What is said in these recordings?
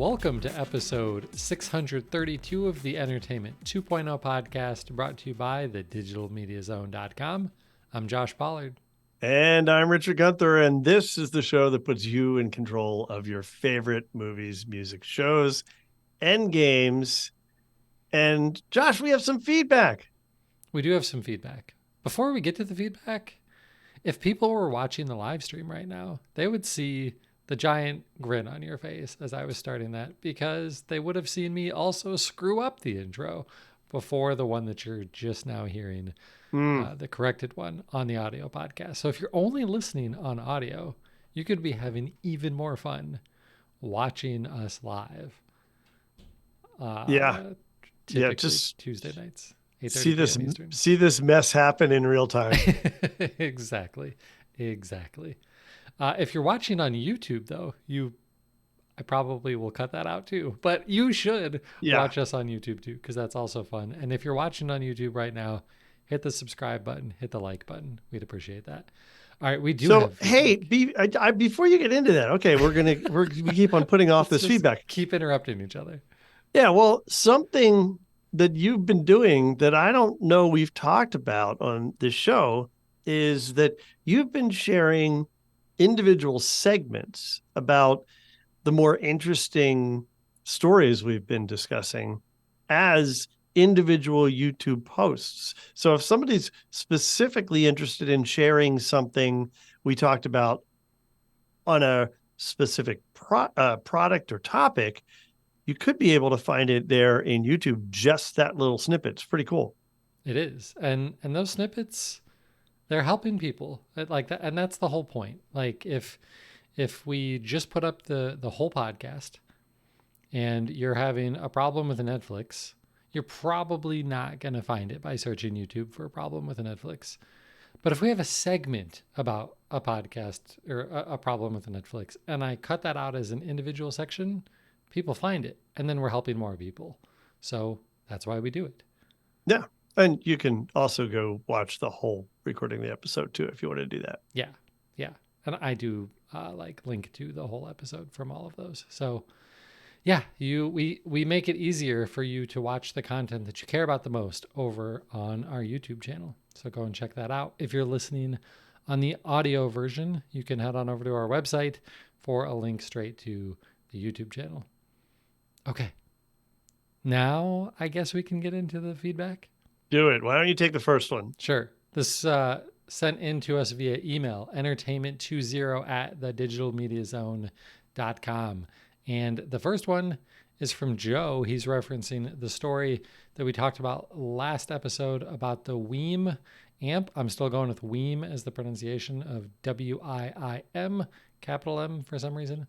Welcome to episode 632 of the Entertainment 2.0 podcast, brought to you by thedigitalmediazone.com. I'm Josh Pollard. And I'm Richard Gunther, and this is the show that puts you in control of your favorite movies, music, shows, and games. And Josh, we have some feedback. We do have some feedback. Before we get to the feedback, if people were watching the live stream right now, they would see the giant grin on your face as I was starting that, because they would have seen me also screw up the intro before the one that you're just now hearing, the corrected one on the audio podcast. So if you're only listening on audio, you could be having even more fun watching us live. Typically just Tuesday nights, 8:30 see this p.m. Eastern. see this mess happen in real time. Exactly. If you're watching on YouTube, though, I probably will cut that out too, but you should watch us on YouTube too, because that's also fun. And if you're watching on YouTube right now, hit the subscribe button, hit the like button. We'd appreciate that. All right, we do. So have hey, before you get into that, okay, we keep on putting off this feedback. Keep interrupting each other. Yeah, well, something that you've been doing that I don't know we've talked about on this show is that you've been sharing individual segments about the more interesting stories we've been discussing as individual YouTube posts. So if somebody's specifically interested in sharing something we talked about on a specific product or topic, you could be able to find it there in YouTube, just that little snippet. It's pretty cool. It is. And those snippets, they're helping people like that. And that's the whole point. Like if we just put up the whole podcast and you're having a problem with a Netflix, you're probably not going to find it by searching YouTube for a problem with a Netflix. But if we have a segment about a podcast or a problem with a Netflix, and I cut that out as an individual section, people find it, and then we're helping more people. So that's why we do it. Yeah. And you can also go watch the whole recording of the episode too, if you want to do that. Yeah. And I do link to the whole episode from all of those. So yeah, we make it easier for you to watch the content that you care about the most over on our YouTube channel. So go and check that out. If you're listening on the audio version, you can head on over to our website for a link straight to the YouTube channel. Okay. Now I guess we can get into the feedback. Do it. Why don't you take the first one? Sure. This sent in to us via email, entertainment20@thedigitalmediazone.com. And the first one is from Joe. He's referencing the story that we talked about last episode about the Weem amp. I'm still going with Weem as the pronunciation of W-I-I-M, capital M for some reason.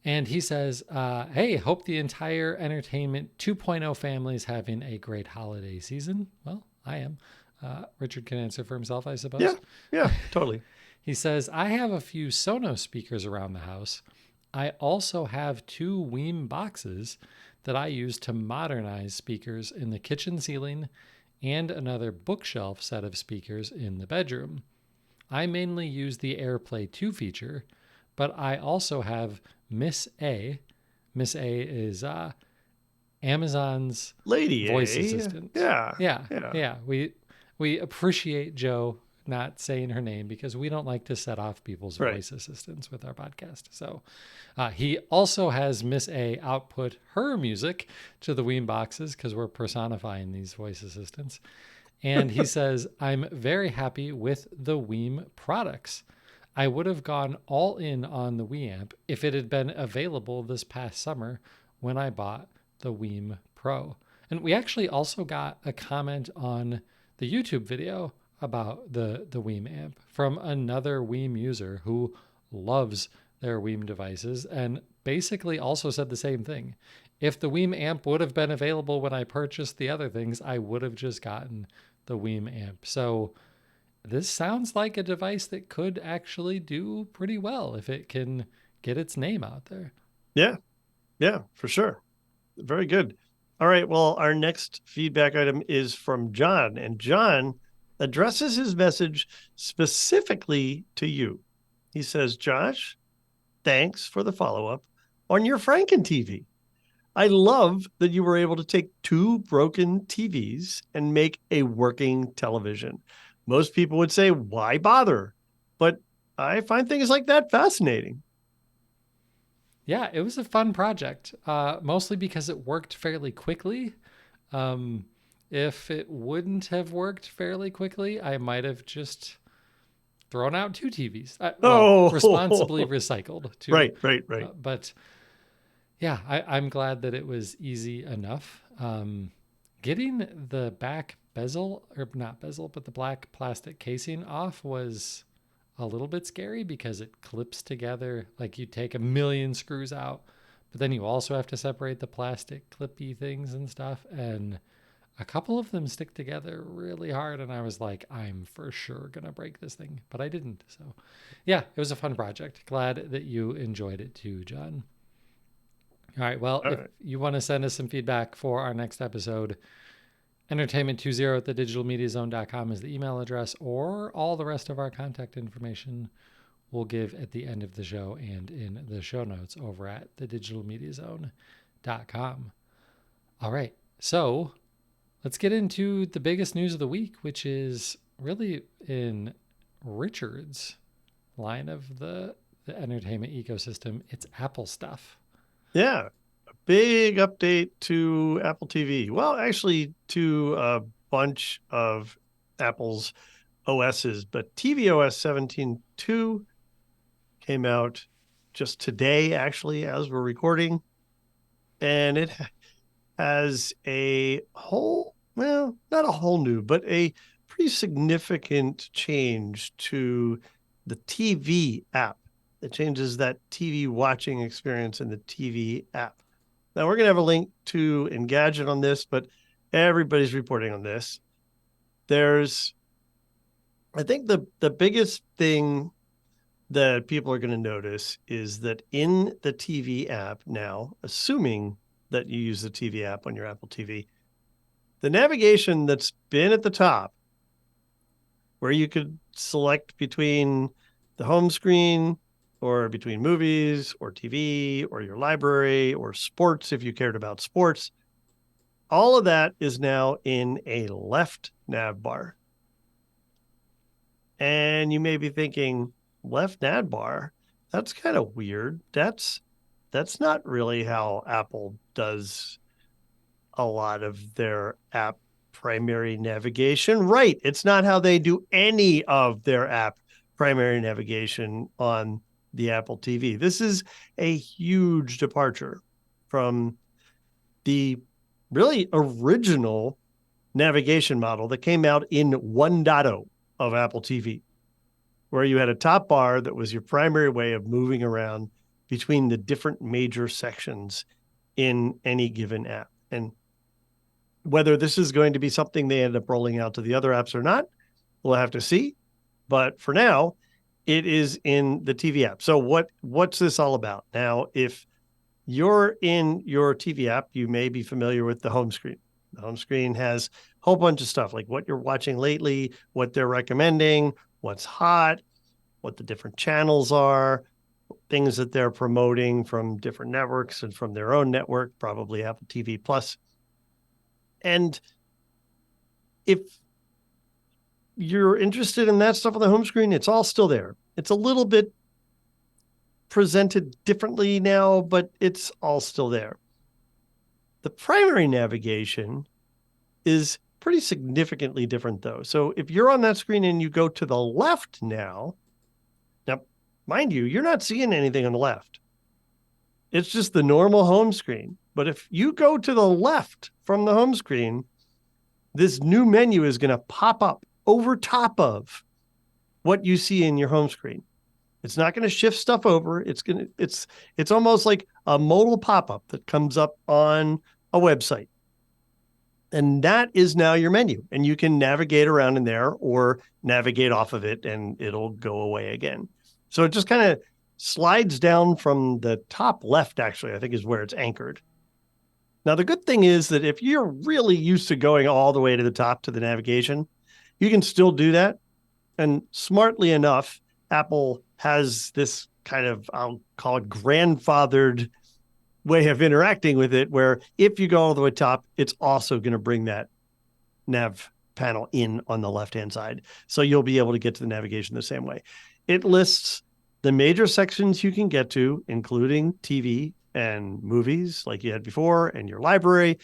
And he says, hey, hope the entire Entertainment 2.0 family is having a great holiday season. Well, I am. Richard can answer for himself, I suppose. Yeah, totally. He says, I have a few Sonos speakers around the house. I also have 2 Weem boxes that I use to modernize speakers in the kitchen ceiling and another bookshelf set of speakers in the bedroom. I mainly use the AirPlay 2 feature, but I also have Miss A. Miss A is Amazon's Lady voice A. assistant. Yeah. We appreciate Joe not saying her name because we don't like to set off people's voice assistants with our podcast. So he also has Miss A output her music to the Weem boxes because we're personifying these voice assistants. And he says, I'm very happy with the Weem products. I would have gone all in on the Weamp if it had been available this past summer when I bought the Weem Pro. And we actually also got a comment on the YouTube video about the Weem amp from another Weem user who loves their Weem devices and basically also said the same thing. If the Weem amp would have been available when I purchased the other things, I would have just gotten the Weem amp. So this sounds like a device that could actually do pretty well if it can get its name out there. Yeah, for sure. Very good. All right. Well, our next feedback item is from John, and John addresses his message specifically to you. He says, Josh, thanks for the follow-up. on your Franken TV. I love that you were able to take two broken TVs and make a working television. Most people would say, why bother? But I find things like that fascinating. Yeah, it was a fun project, mostly because it worked fairly quickly. Um, if it wouldn't have worked fairly quickly, I might have just thrown out two TVs. Well, responsibly Oh, recycled two. right. But yeah, I'm glad that it was easy enough. Getting the back bezel, or not bezel, but the black plastic casing off was a little bit scary because it clips together. Like you take a million screws out, but then you also have to separate the plastic clippy things and stuff. And a couple of them stick together really hard. And I was like, I'm for sure going to break this thing, but I didn't. So yeah, it was a fun project. Glad that you enjoyed it too, John. All right. Well, All if right. you want to send us some feedback for our next episode, entertainment20 at thedigitalmediazone.com is the email address, or all the rest of our contact information we'll give at the end of the show and in the show notes over at thedigitalmediazone.com. All right. So let's get into the biggest news of the week, which is really in Richard's line of the entertainment ecosystem. It's Apple stuff. Yeah. A big update to Apple TV. Well, actually, to a bunch of Apple's OSs, but tvOS 17.2 came out just today, actually, as we're recording. And it has a whole, well, not a whole new, but a pretty significant change to the TV app. It changes that TV watching experience in the TV app. Now, we're going to have a link to Engadget on this, but everybody's reporting on this. I think the biggest thing that people are going to notice is that in the TV app now, assuming that you use the TV app on your Apple TV, the navigation that's been at the top, where you could select between the home screen or between movies or TV or your library or sports, if you cared about sports, all of that is now in a left nav bar. And you may be thinking, left nav bar? That's kind of weird. That's not really how Apple does a lot of their app primary navigation. Right. It's not how they do any of their app primary navigation on the Apple TV. This is a huge departure from the really original navigation model that came out in 1.0 of Apple TV, where you had a top bar that was your primary way of moving around between the different major sections in any given app. And whether this is going to be something they end up rolling out to the other apps or not, we'll have to see. But for now, it is in the TV app. So what's this all about? Now, if you're in your TV app, you may be familiar with the home screen. The home screen has a whole bunch of stuff like what you're watching lately, what they're recommending, what's hot, what the different channels are, things that they're promoting from different networks and from their own network, probably Apple TV Plus. And if you're interested in that stuff on the home screen, it's all still there. It's a little bit presented differently now, but it's all still there. The primary navigation is pretty significantly different, though. So if you're on that screen and you go to the left now, mind you, you're not seeing anything on the left. It's just the normal home screen. But if you go to the left from the home screen, this new menu is going to pop up over top of what you see in your home screen. It's not going to shift stuff over. It's almost like a modal pop-up that comes up on a website. And that is now your menu. And you can navigate around in there or navigate off of it and it'll go away again. So it just kind of slides down from the top left, actually, I think is where it's anchored. Now, the good thing is that if you're really used to going all the way to the top to the navigation, you can still do that. And smartly enough, Apple has this kind of, I'll call it grandfathered way of interacting with it, where if you go all the way top, it's also going to bring that nav panel in on the left-hand side. So you'll be able to get to the navigation the same way. It lists the major sections you can get to, including TV and movies like you had before, and your library.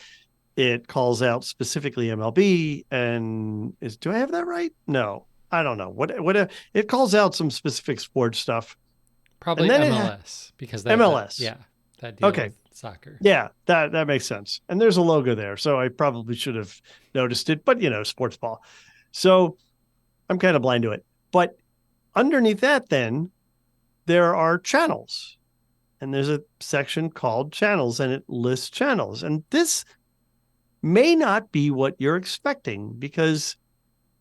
It calls out specifically MLB and do I have that right? No, I don't know. What it calls out some specific sports stuff. Probably And then MLS because MLS. that deal Okay. with soccer. Yeah, that makes sense. And there's a logo there, so I probably should have noticed it, but sports ball. So I'm kind of blind to it. But underneath that, then there are channels. And there's a section called channels, and it lists channels. And this may not be what you're expecting, because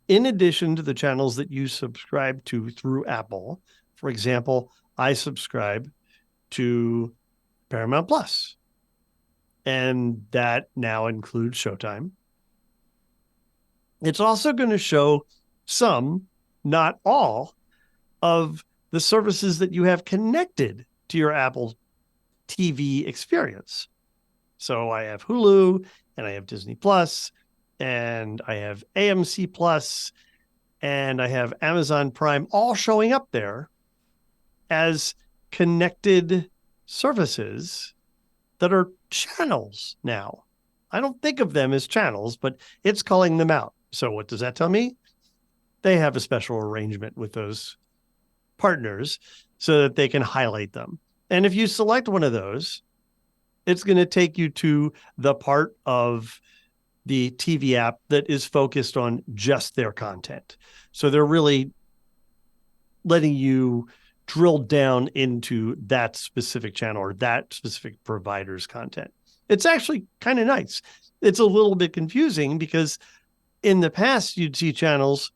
in addition to the channels that you subscribe to through Apple, for example, I subscribe to Paramount Plus, and that now includes Showtime. It's also going to show some, not all, of the services that you have connected to your Apple TV experience. So I have Hulu, and I have Disney Plus, and I have AMC Plus, and I have Amazon Prime, all showing up there as connected services that are channels now. I don't think of them as channels, but it's calling them out. So what does that tell me? They have a special arrangement with those partners so that they can highlight them. And if you select one of those, it's going to take you to the part of the TV app that is focused on just their content. So they're really letting you drill down into that specific channel or that specific provider's content. It's actually kind of nice. It's a little bit confusing because in the past, you'd see channels,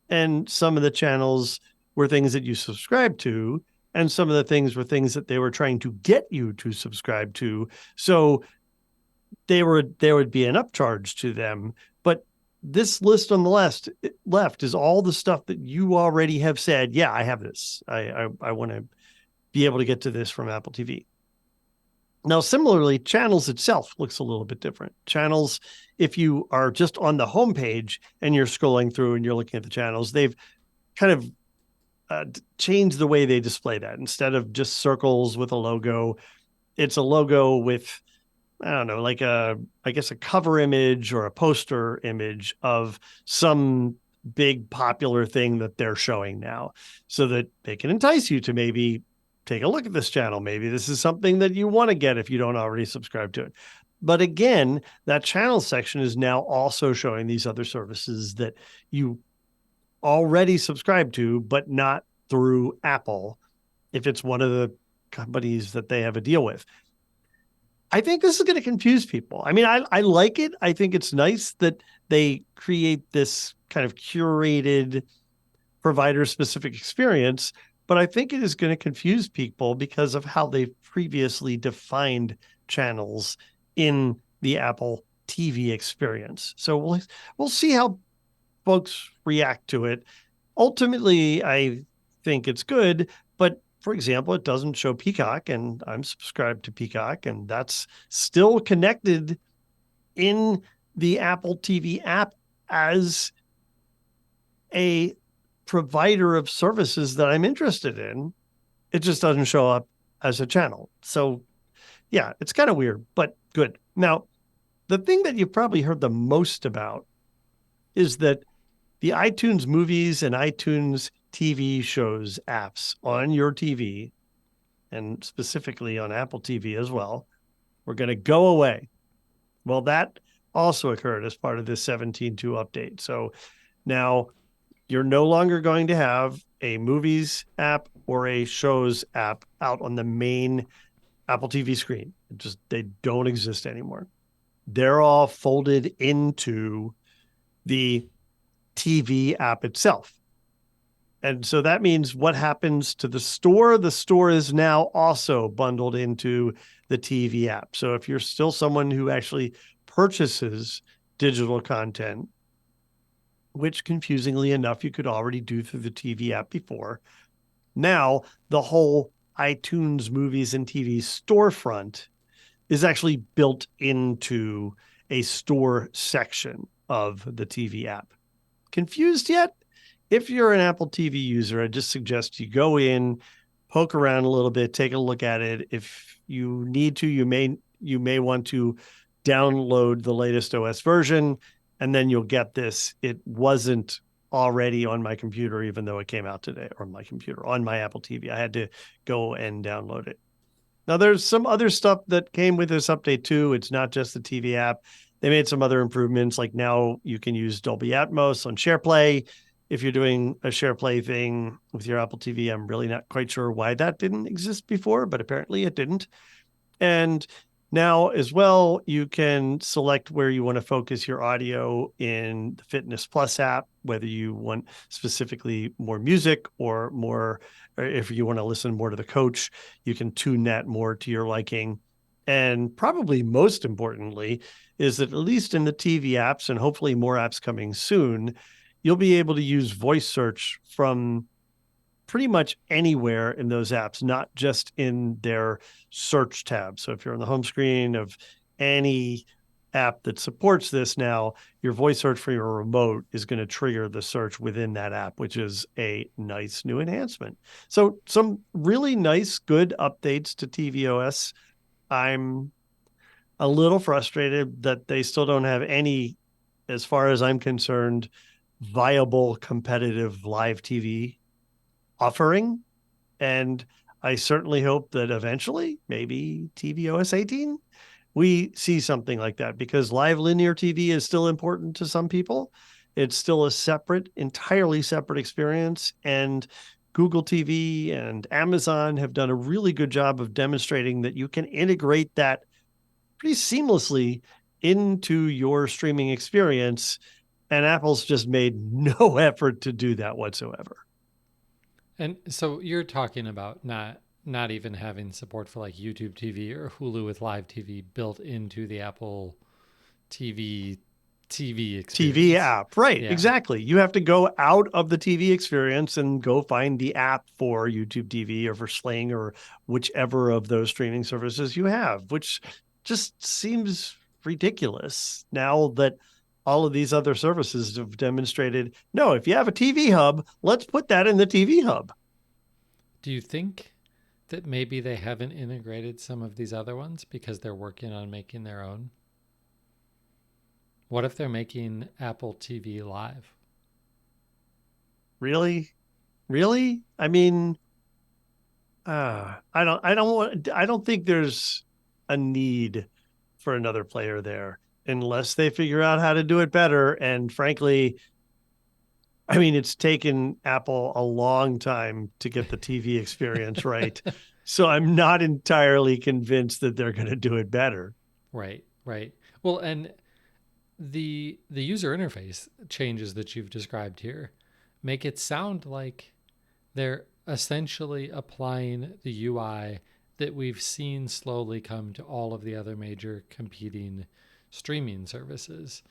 and some of the channels were things that you subscribe to, and some of the things were things that they were trying to get you to subscribe to. So there would be an upcharge to them. But this list on the left is all the stuff that you already have said, yeah, I have this. I want to be able to get to this from Apple TV. Now, similarly, channels itself looks a little bit different. Channels, if you are just on the homepage and you're scrolling through and you're looking at the channels, they've kind of changed the way they display that. Instead of just circles with a logo, it's a logo with, I don't know, like a cover image or a poster image of some big popular thing that they're showing now, so that they can entice you to maybe take a look at this channel. Maybe this is something that you want to get if you don't already subscribe to it. But again, that channel section is now also showing these other services that you already subscribe to, but not through Apple, if it's one of the companies that they have a deal with. I think this is going to confuse people. I mean, I like it. I think it's nice that they create this kind of curated provider-specific experience, but I think it is going to confuse people because of how they've previously defined channels in the Apple TV experience. So we'll see how folks react to it. Ultimately, I think it's good, but for example, it doesn't show Peacock, and I'm subscribed to Peacock, and that's still connected in the Apple TV app as a provider of services that I'm interested in. It just doesn't show up as a channel. So yeah, it's kind of weird, but good. Now, the thing that you've probably heard the most about is that the iTunes movies and iTunes TV shows apps on your TV, and specifically on Apple TV as well, were going to go away. Well, that also occurred as part of this 17.2 update. So now you're no longer going to have a movies app or a shows app out on the main Apple TV screen. They don't exist anymore. They're all folded into the TV app itself. And so that means what happens to the store? The store is now also bundled into the TV app. So if you're still someone who actually purchases digital content, which confusingly enough, you could already do through the TV app before, now the whole iTunes movies and TV storefront is actually built into a store section of the TV app. Confused yet? If you're an Apple TV user, I just suggest you go in, poke around a little bit, take a look at it. If you need to, you may want to download the latest OS version, and then you'll get this. It wasn't already on my computer, even though it came out today, or my computer, on my Apple TV. I had to go and download it. Now, there's some other stuff that came with this update too. It's not just the TV app. They made some other improvements, like now you can use Dolby Atmos on SharePlay. If you're doing a SharePlay thing with your Apple TV, I'm really not quite sure why that didn't exist before, but apparently it didn't. And now as well, you can select where you want to focus your audio in the Fitness Plus app, whether you want specifically more music or if you want to listen more to the coach, you can tune that more to your liking. And probably most importantly is that at least in the TV apps, and hopefully more apps coming soon, you'll be able to use voice search from pretty much anywhere in those apps, not just in their search tab. So if you're on the home screen of any app that supports this now, your voice search for your remote is going to trigger the search within that app, which is a nice new enhancement. So some really nice, good updates to tvOS. I'm a little frustrated that they still don't have any, as far as I'm concerned, viable competitive live TV offering. And I certainly hope that eventually, maybe tvOS 18, we see something like that, because live linear TV is still important to some people. It's still a separate, entirely separate experience. And Google TV and Amazon have done a really good job of demonstrating that you can integrate that pretty seamlessly into your streaming experience. And Apple's just made no effort to do that whatsoever. And so you're talking about not even having support for like YouTube TV or Hulu with live TV built into the Apple TV TV experience. app. Right, Yeah. exactly. You have to go out of the TV experience and go find the app for YouTube TV or for Sling or whichever of those streaming services you have, which just seems ridiculous now that all of these other services have demonstrated, no, if you have a TV hub, let's put that in the TV hub. Do you think that maybe they haven't integrated some of these other ones because they're working on making their own? What if they're making Apple TV Live? Really? Really? I mean, I don't think there's a need for another player there unless they figure out how to do it better. And frankly, I mean, it's taken Apple a long time to get the TV experience right. So I'm not entirely convinced that they're going to do it better. Right, right. Well, and the user interface changes that you've described here make it sound like they're essentially applying the UI that we've seen slowly come to all of the other major competing streaming services.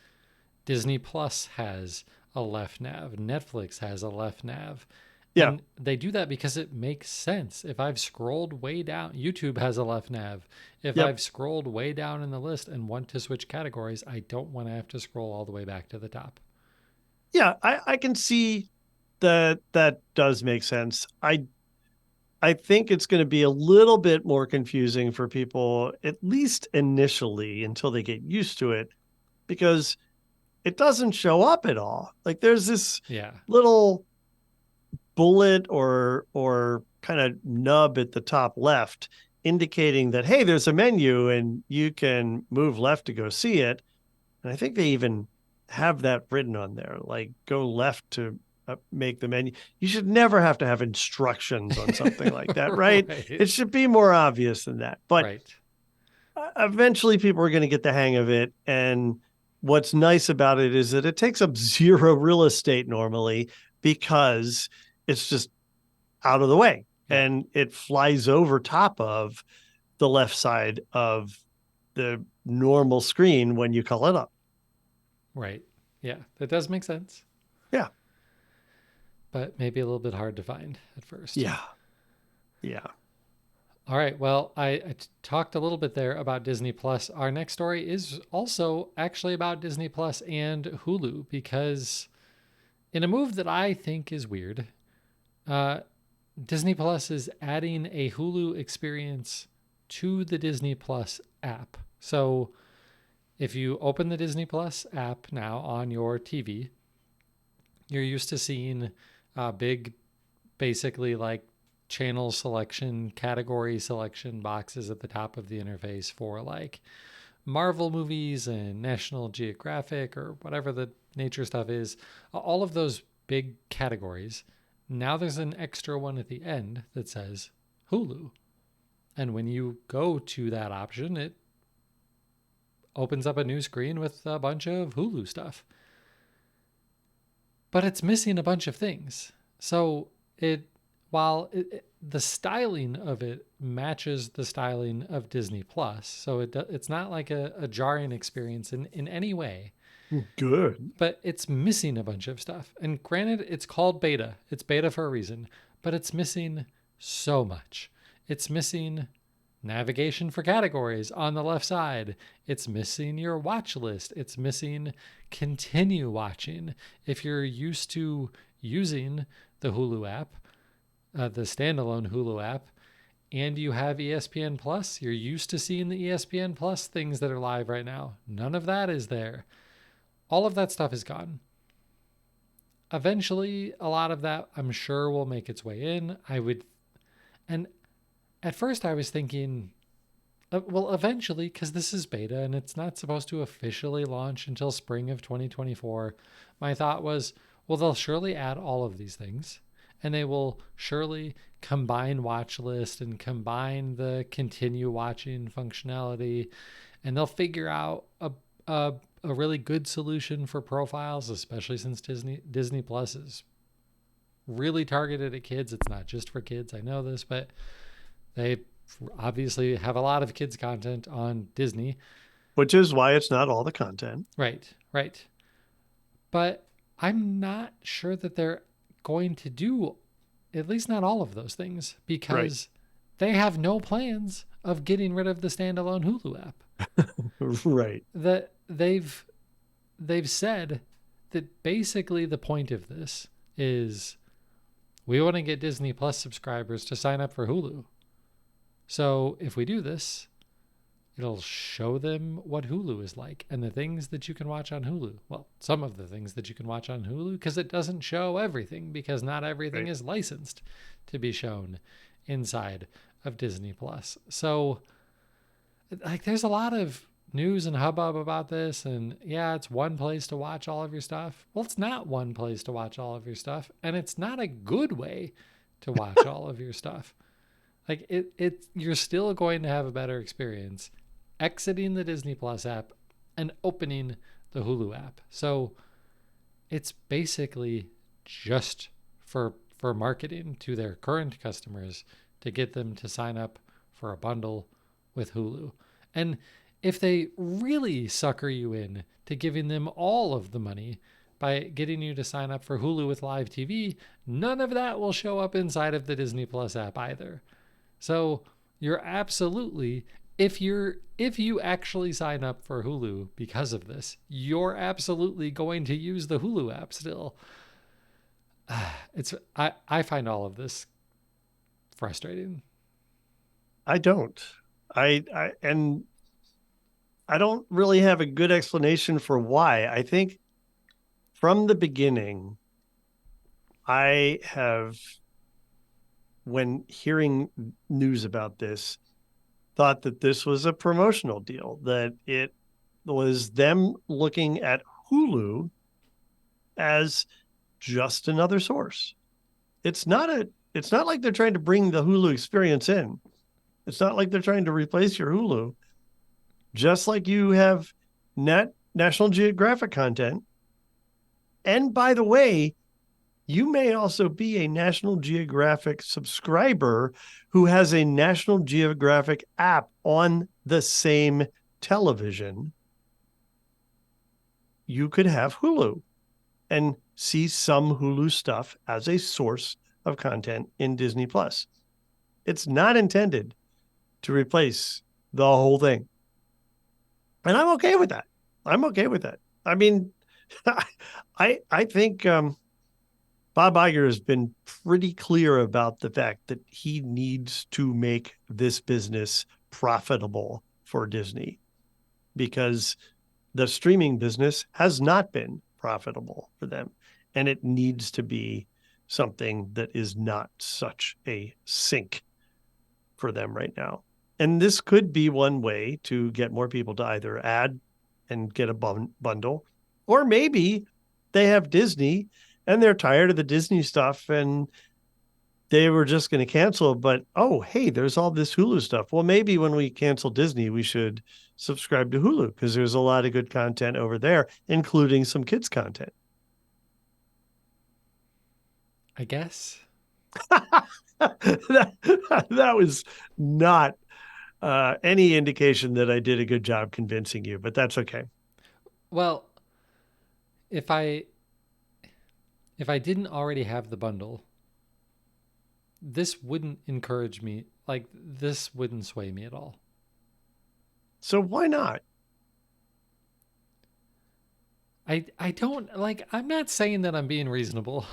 Disney Plus has a left nav, Netflix has a left nav. Yeah. And they do that because it makes sense. If I've scrolled way down, YouTube has a left nav. If Yep. I've scrolled way down in the list and want to switch categories, I don't want to have to scroll all the way back to the top. Yeah. I can see that that does make sense. I think it's going to be a little bit more confusing for people, at least initially, until they get used to it, because it doesn't show up at all. Like there's this Yeah. little bullet or kind of nub at the top left indicating that, hey, there's a menu and you can move left to go see it. And I think they even have that written on there, like go left to make the menu. You should never have to have instructions on something like that, right? Right. It should be more obvious than that. But Right. eventually people are going to get the hang of it. And what's nice about it is that it takes up zero real estate normally, because it's just out of the way Yeah. and it flies over top of the left side of the normal screen when you call it up. Right. Yeah. That does make sense, Yeah. but maybe a little bit hard to find at first. Yeah. Yeah. All right. Well, I talked a little bit there about Disney Plus. Our next story is also actually about Disney Plus and Hulu because, in a move that I think is weird, uh, Disney Plus is adding a Hulu experience to the Disney Plus app. So if you open the Disney Plus app now on your TV, you're used to seeing big, basically like channel selection, category selection boxes at the top of the interface for like Marvel movies and National Geographic or whatever the nature stuff is, all of those big categories. Now there's an extra one at the end that says Hulu. And when you go to that option, it opens up a new screen with a bunch of Hulu stuff. But it's missing a bunch of things. So the styling of it matches the styling of Disney Plus, so it's not like a jarring experience in any way. Good. But it's missing a bunch of stuff. And granted, it's called beta. It's beta for a reason, but it's missing so much. It's missing navigation for categories on the left side. It's missing your watch list. It's missing continue watching. If you're used to using the Hulu app, the standalone Hulu app, and you have ESPN Plus, you're used to seeing the ESPN Plus things that are live right now. None of that is there. All of that stuff is gone. Eventually, a lot of that I'm sure will make its way in. And at first I was thinking, well, eventually, because this is beta and it's not supposed to officially launch until spring of 2024, my thought was, well, they'll surely add all of these things and they will surely combine watch list and combine the continue watching functionality, and they'll figure out a really good solution for profiles, especially since Disney Plus is really targeted at kids. It's not just for kids, I know this, but they obviously have a lot of kids content on Disney, which is why it's not all the content. Right. But I'm not sure that they're going to do at least not all of those things, because they have no plans of getting rid of the standalone Hulu app. Right. That they've said that basically the point of this is we want to get Disney Plus subscribers to sign up for Hulu. So if we do this, it'll show them what Hulu is like and the things that you can watch on Hulu. Well, some of the things that you can watch on Hulu, because it doesn't show everything, because not everything is licensed to be shown inside of Disney Plus. So like there's a lot of news and hubbub about this, and yeah, it's one place to watch all of your stuff. Well, it's not one place to watch all of your stuff, and it's not a good way to watch all of your stuff. Like you're still going to have a better experience exiting the Disney Plus app and opening the Hulu app. So it's basically just for marketing to their current customers to get them to sign up for a bundle with Hulu. And if they really sucker you in to giving them all of the money by getting you to sign up for Hulu with live TV, none of that will show up inside of the Disney Plus app either. So you're absolutely, if you actually sign up for Hulu because of this, you're absolutely going to use the Hulu app still. I find all of this frustrating. I don't. And I don't really have a good explanation for why. I think from the beginning, I have, when hearing news about this, thought that this was a promotional deal, that it was them looking at Hulu as just another source. It's not like they're trying to bring the Hulu experience in. It's not like they're trying to replace your Hulu. Just like you have National Geographic content. And by the way, you may also be a National Geographic subscriber who has a National Geographic app on the same television. You could have Hulu and see some Hulu stuff as a source of content in Disney Plus. It's not intended to replace the whole thing. And I'm okay with that. I'm okay with that. I mean, I think Bob Iger has been pretty clear about the fact that he needs to make this business profitable for Disney, because the streaming business has not been profitable for them. And it needs to be something that is not such a sink for them right now. And this could be one way to get more people to either add and get a bundle, or maybe they have Disney and they're tired of the Disney stuff and they were just going to cancel, but oh, hey, there's all this Hulu stuff. Well, maybe when we cancel Disney, we should subscribe to Hulu because there's a lot of good content over there, including some kids' content. I guess. that was not any indication that I did a good job convincing you, but that's okay. Well, if I didn't already have the bundle, this wouldn't encourage me. Like, this wouldn't sway me at all. So why not? I don't like, I'm not saying that I'm being reasonable.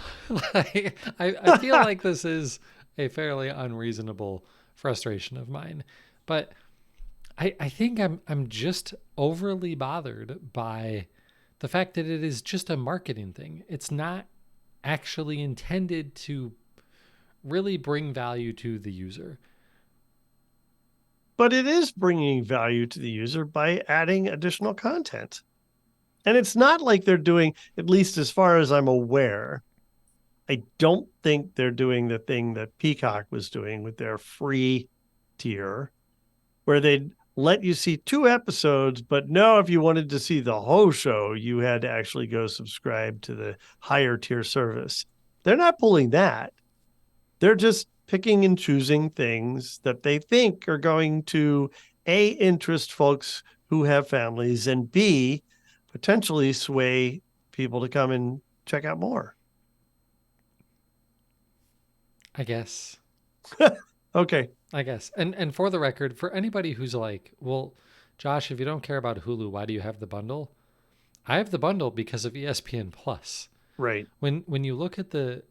Like, I feel like this is a fairly unreasonable frustration of mine. But I think I'm just overly bothered by the fact that it is just a marketing thing. It's not actually intended to really bring value to the user. But it is bringing value to the user by adding additional content. And it's not like they're doing, at least as far as I'm aware, I don't think they're doing the thing that Peacock was doing with their free tier, where they'd let you see 2 episodes, but no, if you wanted to see the whole show, you had to actually go subscribe to the higher tier service. They're not pulling that. They're just picking and choosing things that they think are going to A, interest folks who have families, and B, potentially sway people to come and check out more. I guess. Okay. I guess. And for the record, for anybody who's like, well, Josh, if you don't care about Hulu, why do you have the bundle? I have the bundle because of ESPN Plus. Right. When you look at the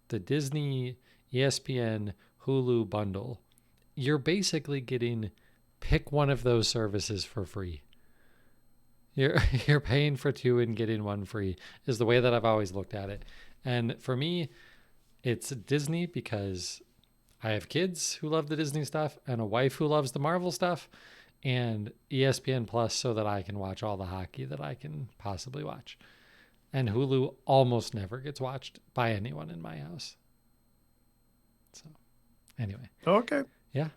Disney ESPN Hulu bundle, you're basically getting pick one of those services for free. You're paying for two and getting one free is the way that I've always looked at it. And for me, it's Disney because I have kids who love the Disney stuff and a wife who loves the Marvel stuff, and ESPN Plus so that I can watch all the hockey that I can possibly watch. And Hulu almost never gets watched by anyone in my house. So, anyway. Okay. Yeah.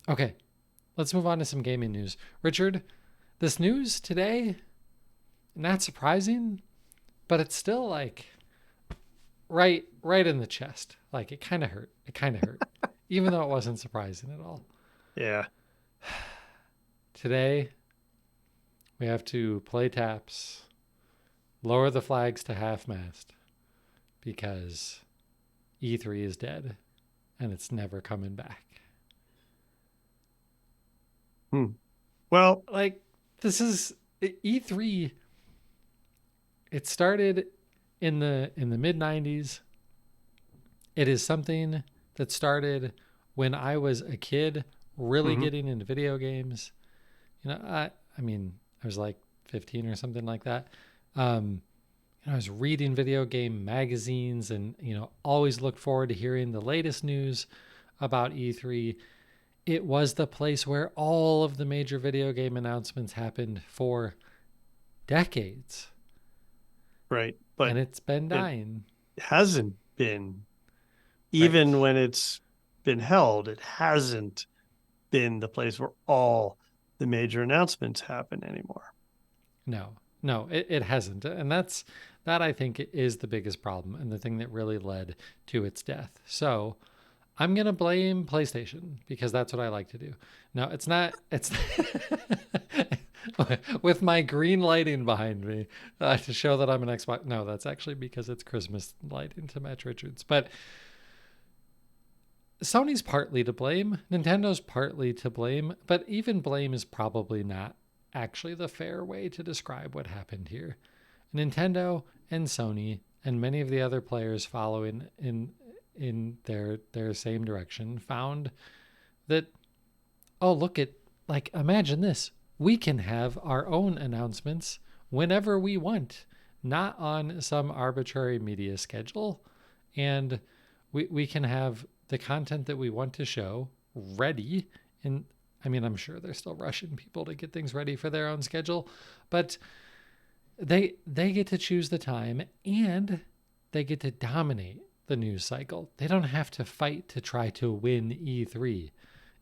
Okay. Let's move on to some gaming news. Richard, this news today, not surprising, but it's still like right in the chest. Like, it kind of hurt. It kind of hurt, even though it wasn't surprising at all. Yeah. Today, we have to play taps, lower the flags to half-mast, because E3 is dead, and it's never coming back. Well, like, this is E3. It started in the mid 90s. It is something that started when I was a kid, really getting into video games. You know, I mean, I was like 15 or something like that. I was reading video game magazines and, always looked forward to hearing the latest news about E3. It was the place where all of the major video game announcements happened for decades. Right. But and it's been dying. It hasn't been. Even right. When it's been held, it hasn't been the place where all the major announcements happen anymore. No, it hasn't. And that I think is the biggest problem and the thing that really led to its death. So I'm going to blame PlayStation because that's what I like to do. No, it's not. It's with my green lighting behind me to show that I'm an Xbox. No, that's actually because it's Christmas lighting to match Richard's. But Sony's partly to blame, Nintendo's partly to blame, but even blame is probably not actually the fair way to describe what happened here. Nintendo and Sony and many of the other players following in their same direction found that, oh, look at, like, imagine this. We can have our own announcements whenever we want, not on some arbitrary media schedule. And we can have the content that we want to show ready. And I mean, I'm sure they're still rushing people to get things ready for their own schedule, but they get to choose the time and they get to dominate the news cycle. They don't have to fight to try to win E3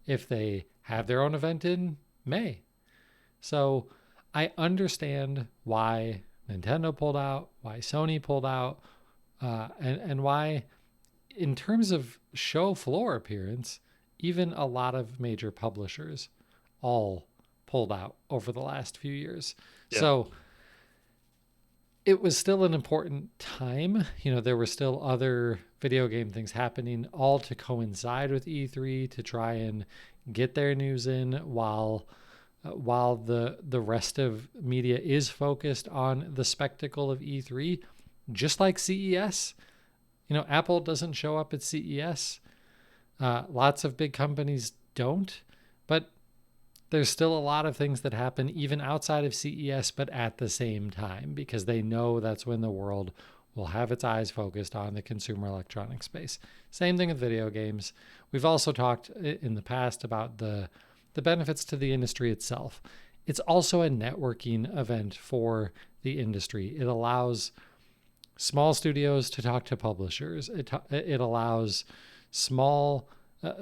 if they have their own event in May. So I understand why Nintendo pulled out, why Sony pulled out, and why, in terms of show floor appearance, even a lot of major publishers all pulled out over the last few years. Yeah. So it was still an important time. You know, there were still other video game things happening, all to coincide with E3 to try and get their news in while the rest of media is focused on the spectacle of E3, just like CES. You know, Apple doesn't show up at CES. Lots of big companies don't, but there's still a lot of things that happen even outside of CES, but at the same time, because they know that's when the world will have its eyes focused on the consumer electronics space. Same thing with video games. We've also talked in the past about the benefits to the industry itself. It's also a networking event for the industry. It allows small studios to talk to publishers. It allows small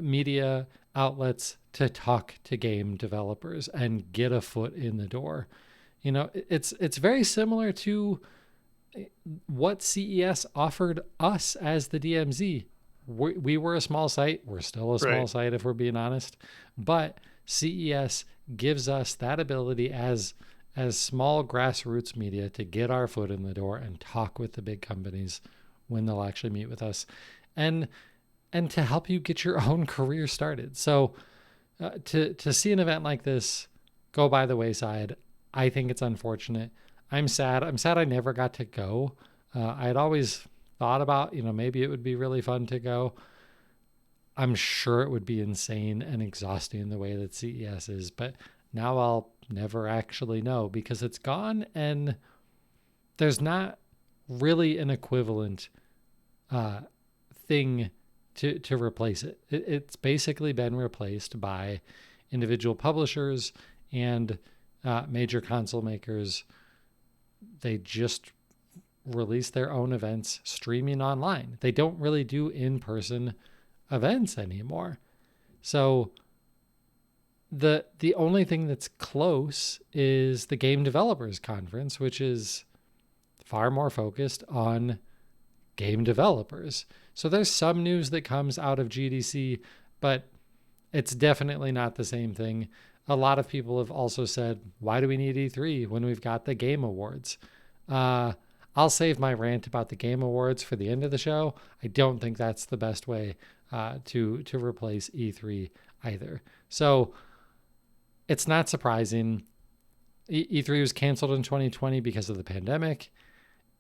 media outlets to talk to game developers and get a foot in the door. You know, it's very similar to what CES offered us as the DMZ. We were a small site. We're still a small site if we're being honest. But CES gives us that ability as small grassroots media to get our foot in the door and talk with the big companies when they'll actually meet with us, and to help you get your own career started. So to see an event like this go by the wayside, I think it's unfortunate. I'm sad I never got to go. I had always thought about, maybe it would be really fun to go. I'm sure it would be insane and exhausting the way that CES is, but now I'll never actually know because it's gone and there's not really an equivalent thing to replace it. It's basically been replaced by individual publishers and major console makers. They just release their own events streaming online. They don't really do in-person events anymore. So the only thing that's close is the Game Developers Conference, which is far more focused on game developers. So there's some news that comes out of GDC, but it's definitely not the same thing. A lot of people have also said, why do we need E3 when we've got the Game Awards? I'll save my rant about the Game Awards for the end of the show. I don't think that's the best way to replace E3 either. So it's not surprising. E3 was canceled in 2020 because of the pandemic.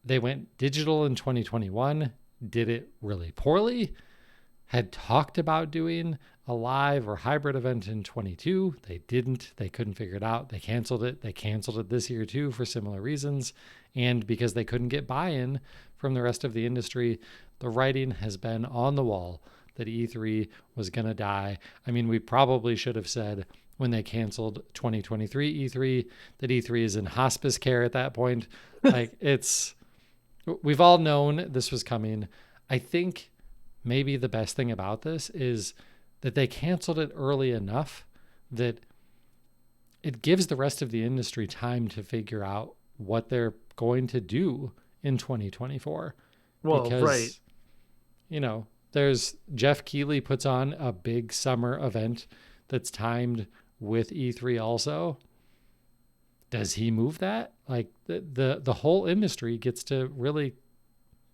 They went digital in 2021, did it really poorly, had talked about doing a live or hybrid event in 22. They didn't. They couldn't figure it out. They canceled it. They canceled it this year too for similar reasons. And because they couldn't get buy-in from the rest of the industry, the writing has been on the wall that E3 was going to die. I mean, we probably should have said when they canceled 2023 E3 that E3 is in hospice care at that point. Like we've all known this was coming. I think maybe the best thing about this is that they canceled it early enough that it gives the rest of the industry time to figure out what they're going to do in 2024. Well, because, there's Jeff Keighley puts on a big summer event that's timed with E3 also. Does he move that? Like the whole industry gets to really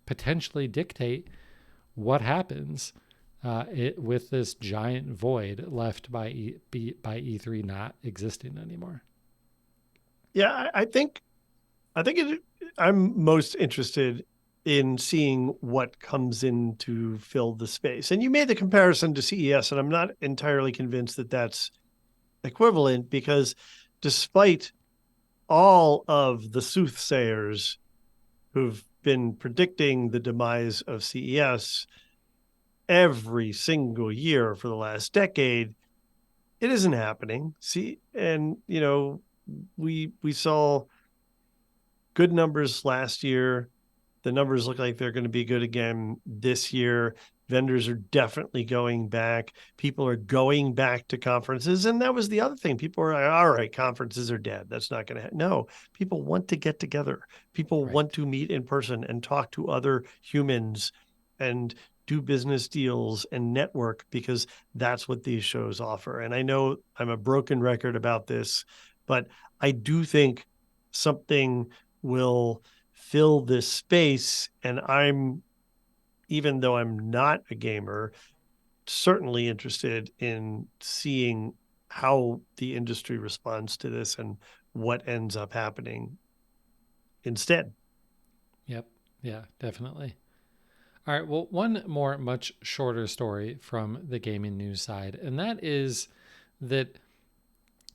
potentially dictate what happens with this giant void left by by E3 not existing anymore. Yeah, I'm most interested in seeing what comes in to fill the space. And you made the comparison to CES, and I'm not entirely convinced that that's equivalent, because despite all of the soothsayers who've been predicting the demise of CES every single year for the last decade, it isn't happening. See, and we saw good numbers last year. The numbers look like they're going to be good again this year. Vendors are definitely going back. People are going back to conferences. And that was the other thing. People are like, all right, conferences are dead. That's not going to happen. No, people want to get together. People Right. want to meet in person and talk to other humans and do business deals and network, because that's what these shows offer. And I know I'm a broken record about this, but I do think something will fill this space. And even though I'm not a gamer, certainly interested in seeing how the industry responds to this and what ends up happening instead. Yep. Yeah, definitely. All right. Well, one more much shorter story from the gaming news side, and that is that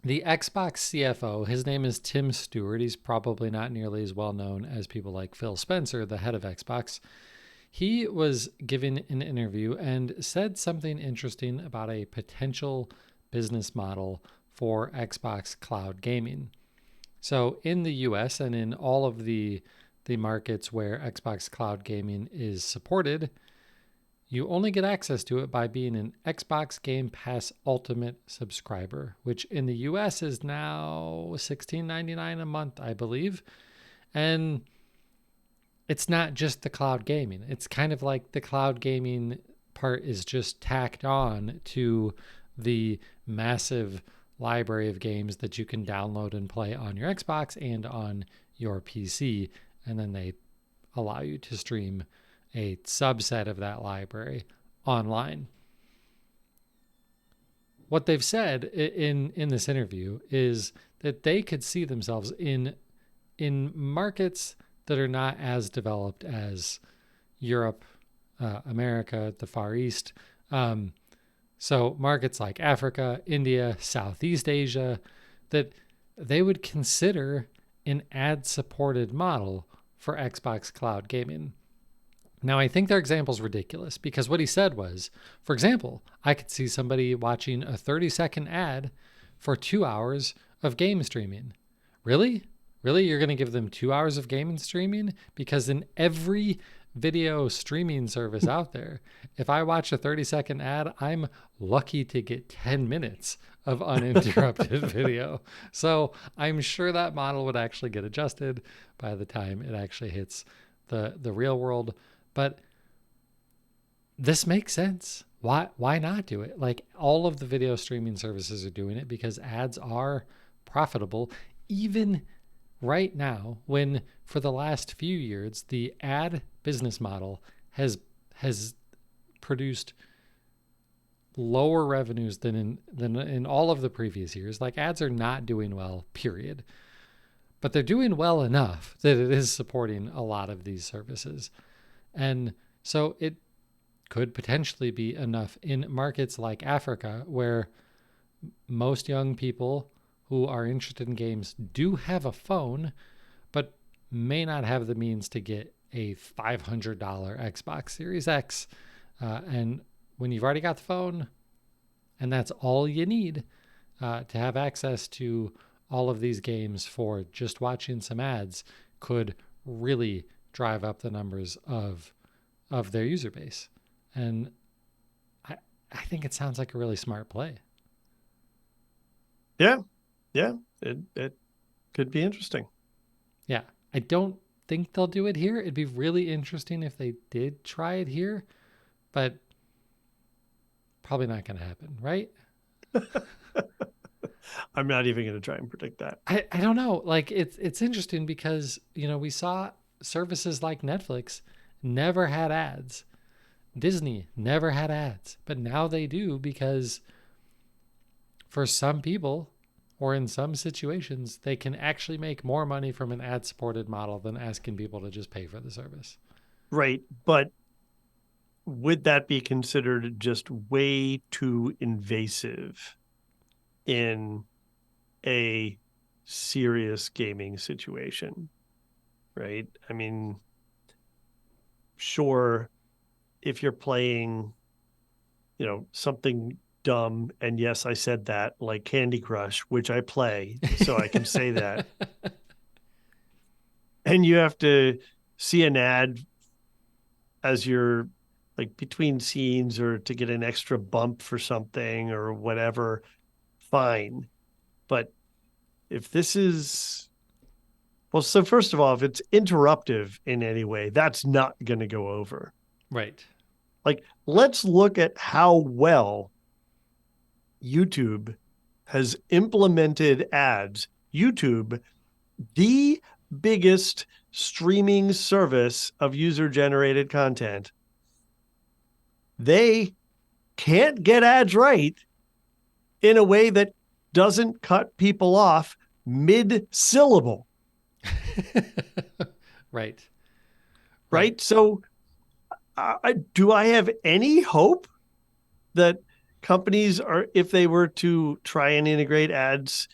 the Xbox CFO, his name is Tim Stewart. He's probably not nearly as well known as people like Phil Spencer, the head of Xbox. He was given an interview and said something interesting about a potential business model for Xbox cloud gaming. So, in the US and in all of the markets where Xbox cloud gaming is supported, you only get access to it by being an Xbox Game Pass Ultimate subscriber, which in the US is now $16.99 a month, I believe. And it's not just the cloud gaming. It's kind of like the cloud gaming part is just tacked on to the massive library of games that you can download and play on your Xbox and on your PC. And then they allow you to stream a subset of that library online. What they've said in this interview is that they could see themselves in markets that are not as developed as Europe, America, the Far East. So markets like Africa, India, Southeast Asia, that they would consider an ad-supported model for Xbox cloud gaming. Now, I think their example's ridiculous because what he said was, for example, I could see somebody watching a 30-second ad for 2 hours of game streaming. Really? Really? You're going to give them 2 hours of gaming streaming? Because in every video streaming service out there, if I watch a 30-second ad, I'm lucky to get 10 minutes of uninterrupted video. So I'm sure that model would actually get adjusted by the time it actually hits the real world. But this makes sense. Why not do it? Like all of the video streaming services are doing it because ads are profitable, even right now, when for the last few years the ad business model has produced lower revenues than in all of the previous years. Like ads are not doing well, period. But they're doing well enough that it is supporting a lot of these services. And so it could potentially be enough in markets like Africa, where most young people who are interested in games do have a phone, but may not have the means to get a $500 Xbox Series X. And when you've already got the phone, and that's all you need to have access to all of these games for just watching some ads, could really drive up the numbers of their user base. And I think it sounds like a really smart play. Yeah. Yeah. It could be interesting. Yeah. I don't think they'll do it here. It'd be really interesting if they did try it here, but probably not going to happen, right? I'm not even going to try and predict that. I don't know. Like it's interesting because, we saw services like Netflix never had ads. Disney never had ads, but now they do because for some people or in some situations, they can actually make more money from an ad supported model than asking people to just pay for the service. Right. But would that be considered just way too invasive in a serious gaming situation? Right. I mean, sure, if you're playing, something dumb, and yes, I said that, like Candy Crush, which I play, so I can say that, and you have to see an ad as you're like between scenes or to get an extra bump for something or whatever, fine. But if this is, well, so first of all, if it's interruptive in any way, that's not going to go over. Right. Like, let's look at how well YouTube has implemented ads. YouTube, the biggest streaming service of user generated content, they can't get ads right in a way that doesn't cut people off mid syllable. Right. Right. Right. So, do I have any hope that companies are, if they were to try and integrate ads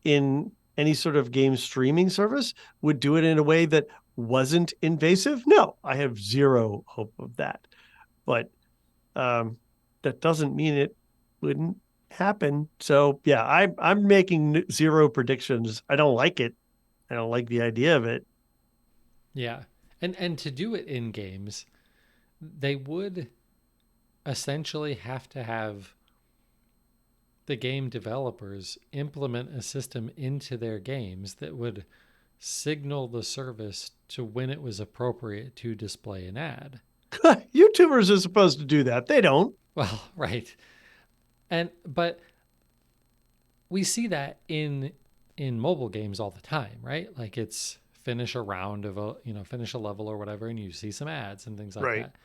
in any sort of game streaming service, would do it in a way that wasn't invasive? No, I have zero hope of that. But that doesn't mean it wouldn't happen. So yeah, I'm making zero predictions. I don't like it. I don't like the idea of it. Yeah. And to do it in games, they would essentially have to have the game developers implement a system into their games that would signal the service to when it was appropriate to display an ad. YouTubers are supposed to do that. They don't. Well, right. But we see that in mobile games all the time, right? Like it's finish a round of finish a level or whatever and you see some ads and things like Right. that.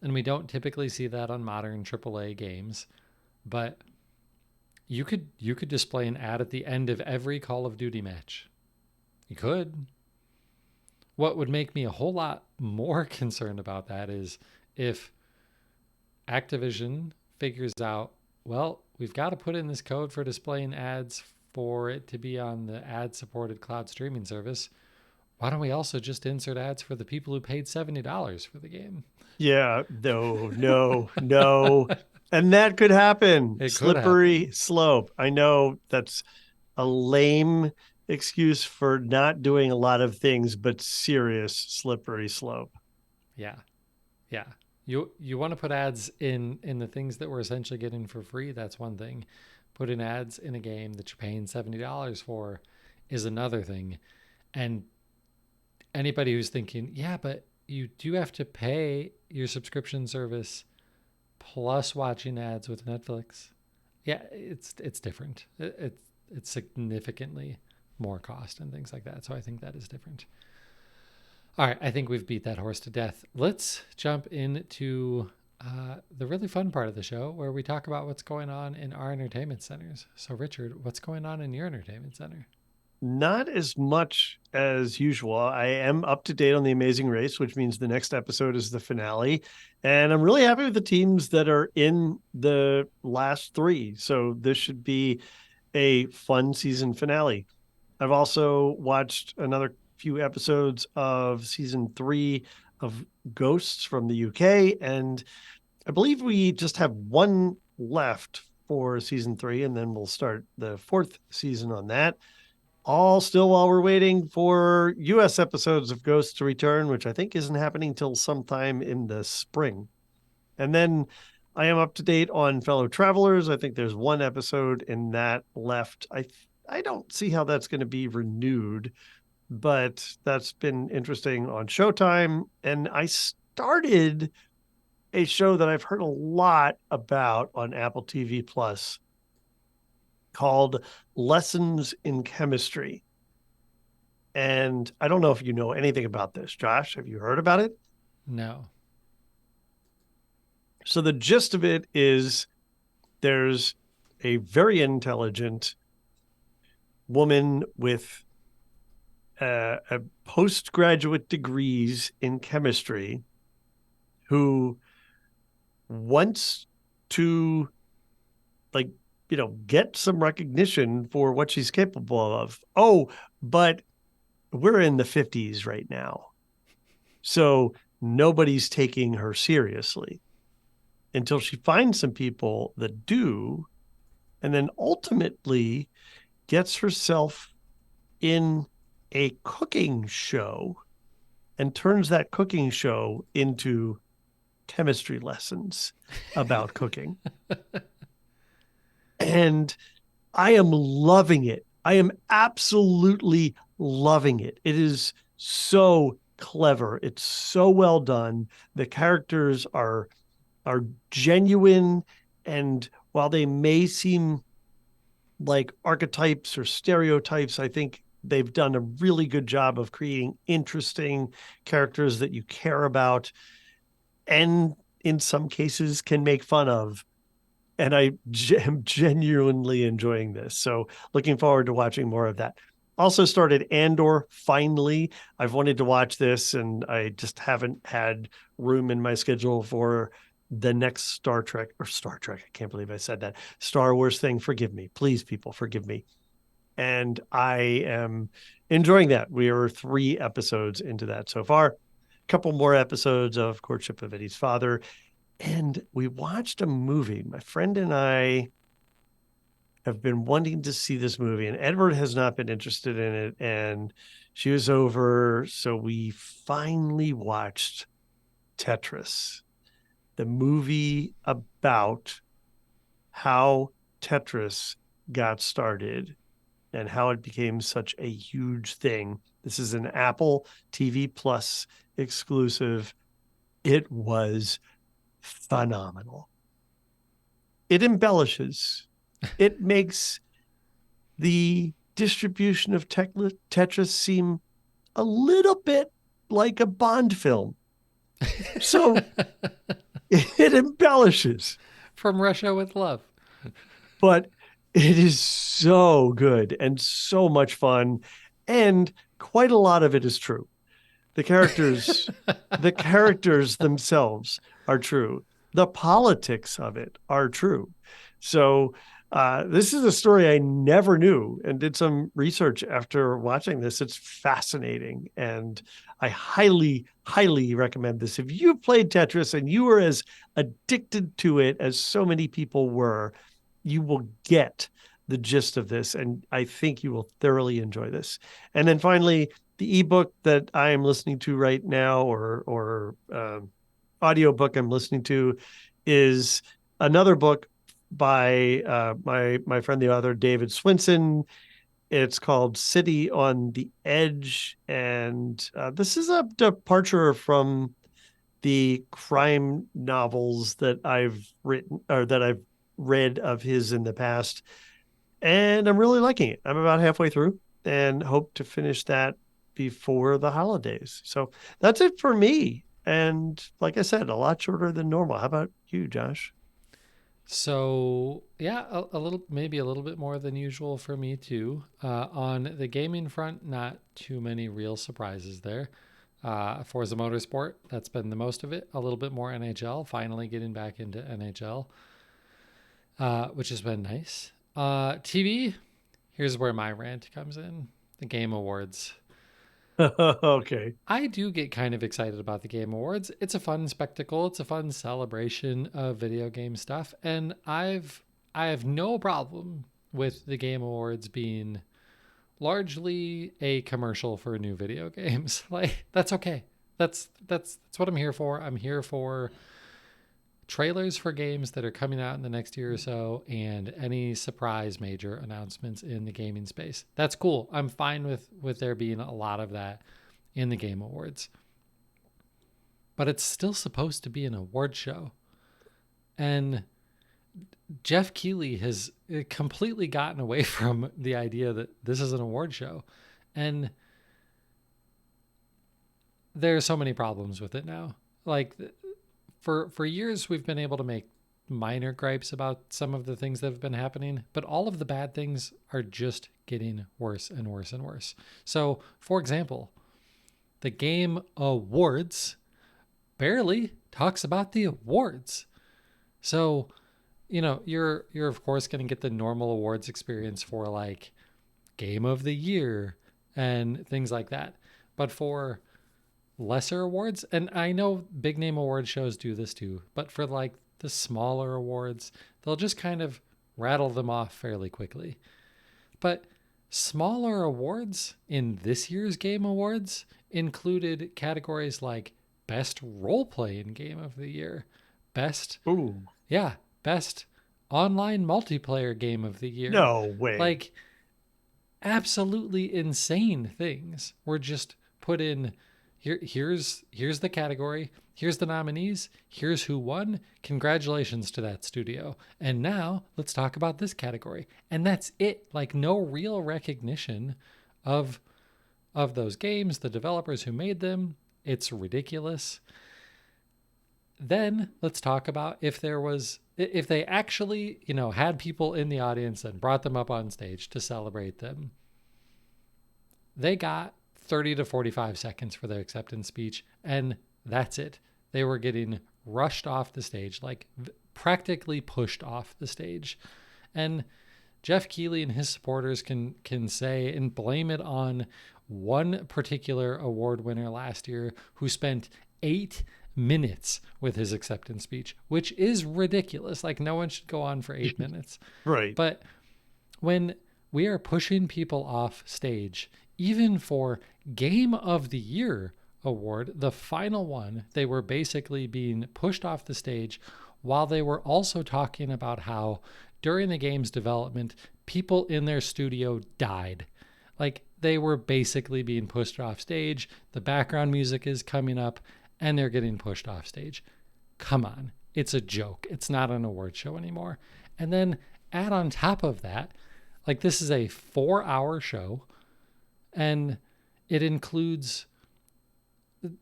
And we don't typically see that on modern AAA games, but you could display an ad at the end of every Call of Duty match. You could. What would make me a whole lot more concerned about that is if Activision figures out, well, we've got to put in this code for displaying ads for it to be on the ad supported cloud streaming service. Why don't we also just insert ads for the people who paid $70 for the game? Yeah. No, no, no. And that could happen. It could Slippery happen. slope. I know that's a lame excuse for not doing a lot of things, but serious slippery slope. Yeah. Yeah. You want to put ads in the things that we're essentially getting for free, that's one thing. Putting ads in a game that you're paying $70 for is another thing. And anybody who's thinking, yeah, but you do have to pay your subscription service plus watching ads with Netflix. Yeah, it's different. It's significantly more cost and things like that. So I think that is different. All right, I think we've beat that horse to death. Let's jump into the really fun part of the show where we talk about what's going on in our entertainment centers. So, Richard, what's going on in your entertainment center? Not as much as usual. I am up to date on The Amazing Race, which means the next episode is the finale. And I'm really happy with the teams that are in the last three. So this should be a fun season finale. I've also watched another few episodes of season 3 of Ghosts from the UK. And I believe we just have one left for season 3, and then we'll start the fourth season on that. All still while we're waiting for US episodes of Ghosts to return, which I think isn't happening till sometime in the spring. And then I am up to date on Fellow Travelers. I think there's one episode in that left. I don't see how that's going to be renewed, but that's been interesting on Showtime. And I started a show that I've heard a lot about on Apple TV Plus called Lessons in Chemistry. And I don't know if you know anything about this. Josh, have you heard about it? No. So the gist of it is there's a very intelligent woman with a postgraduate degrees in chemistry who wants to, like, get some recognition for what she's capable of. Oh, but we're in the 50s right now. So nobody's taking her seriously until she finds some people that do, and then ultimately gets herself in a cooking show and turns that cooking show into chemistry lessons about cooking. And I am loving it. I am absolutely loving it. It is so clever. It's so well done. The characters are genuine, and while they may seem like archetypes or stereotypes, I think they've done a really good job of creating interesting characters that you care about and in some cases can make fun of. And I am genuinely enjoying this. So looking forward to watching more of that. Also started Andor finally. I've wanted to watch this and I just haven't had room in my schedule for the next Star Trek. I can't believe I said that. Star Wars thing. Forgive me. Please, people, forgive me. And I am enjoying that. We are 3 episodes into that so far. A couple more episodes of Courtship of Eddie's Father. And we watched a movie. My friend and I have been wanting to see this movie, and Edward has not been interested in it. And she was over. So we finally watched Tetris, the movie about how Tetris got started and how it became such a huge thing. This is an Apple TV Plus exclusive. It was phenomenal. It embellishes. It makes the distribution of Tetris seem a little bit like a Bond film. So it embellishes. From Russia with Love. But it is so good and so much fun. And quite a lot of it is true. The characters, the characters themselves are true. The politics of it are true. So this is a story I never knew and did some research after watching this. It's fascinating. And I highly, highly recommend this. If you've played Tetris and you were as addicted to it as so many people were, you will get the gist of this. And I think you will thoroughly enjoy this. And then finally, the ebook that I am listening to right now, or audiobook I'm listening to, is another book by my friend the author David Swinson. It's called City on the Edge, and this is a departure from the crime novels that I've written or that I've read of his in the past, and I'm really liking it. I'm about halfway through and hope to finish that before the holidays. So that's it for me. And like I said, a lot shorter than normal. How about you, Josh? So yeah, a little, maybe a little bit more than usual for me too. On the gaming front, not too many real surprises there. Forza Motorsport, that's been the most of it. A little bit more NHL, finally getting back into NHL, which has been nice. TV, here's where my rant comes in. The Game Awards. Okay. I do get kind of excited about the Game Awards. It's a fun spectacle. It's a fun celebration of video game stuff, and I have no problem with the Game Awards being largely a commercial for new video games. Like that's okay. That's what I'm here for. I'm here for trailers for games that are coming out in the next year or so and any surprise major announcements in the gaming space. That's cool. I'm fine with there being a lot of that in the Game Awards. But it's still supposed to be an award show. And Jeff Keighley has completely gotten away from the idea that this is an award show. And there are so many problems with it now. Like, for years we've been able to make minor gripes about some of the things that have been happening, but all of the bad things are just getting worse and worse and worse. So, for example, the Game Awards barely talks about the awards. So, you're of course going to get the normal awards experience for like Game of the Year and things like that. But for lesser awards, and I know big name award shows do this too, but for like the smaller awards, they'll just kind of rattle them off fairly quickly. But smaller awards in this year's Game Awards included categories like Best Role Playing Game of the Year, Best Ooh. Yeah, Best Online Multiplayer Game of the Year. No way. Like absolutely insane things were just put in. Here's the category. Here's the nominees. Here's who won. Congratulations to that studio. And now let's talk about this category. And that's it. Like no real recognition of those games, the developers who made them. It's ridiculous. Then let's talk about if they actually, had people in the audience and brought them up on stage to celebrate them. They got 30 to 45 seconds for their acceptance speech, and that's it. They were getting rushed off the stage, like practically pushed off the stage. And Jeff Keighley and his supporters can say and blame it on one particular award winner last year who spent 8 minutes with his acceptance speech, which is ridiculous. Like no one should go on for 8 minutes. Right. But when we are pushing people off stage, even for Game of the Year award, the final one, they were basically being pushed off the stage while they were also talking about how during the game's development, people in their studio died. Like they were basically being pushed off stage. The background music is coming up and they're getting pushed off stage. Come on. It's a joke. It's not an award show anymore. And then add on top of that, like this is a 4-hour show and it includes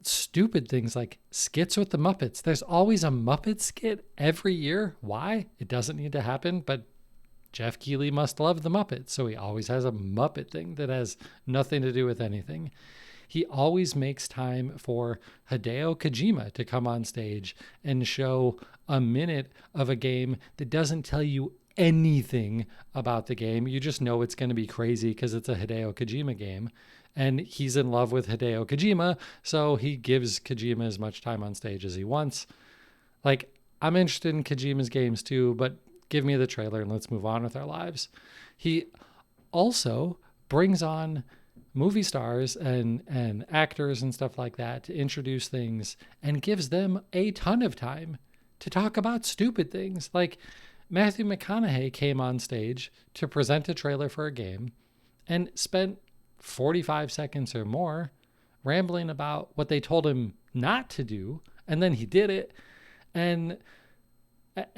stupid things like skits with the Muppets. There's always a Muppet skit every year. Why? It doesn't need to happen, but Jeff Keighley must love the Muppets, so he always has a Muppet thing that has nothing to do with anything. He always makes time for Hideo Kojima to come on stage and show a minute of a game that doesn't tell you anything about the game. You just know it's going to be crazy because it's a Hideo Kojima game. And he's in love with Hideo Kojima, so he gives Kojima as much time on stage as he wants. Like, I'm interested in Kojima's games too, but give me the trailer and let's move on with our lives. He also brings on movie stars and actors and stuff like that to introduce things and gives them a ton of time to talk about stupid things. Like Matthew McConaughey came on stage to present a trailer for a game and spent 45 seconds or more rambling about what they told him not to do, and then he did it, and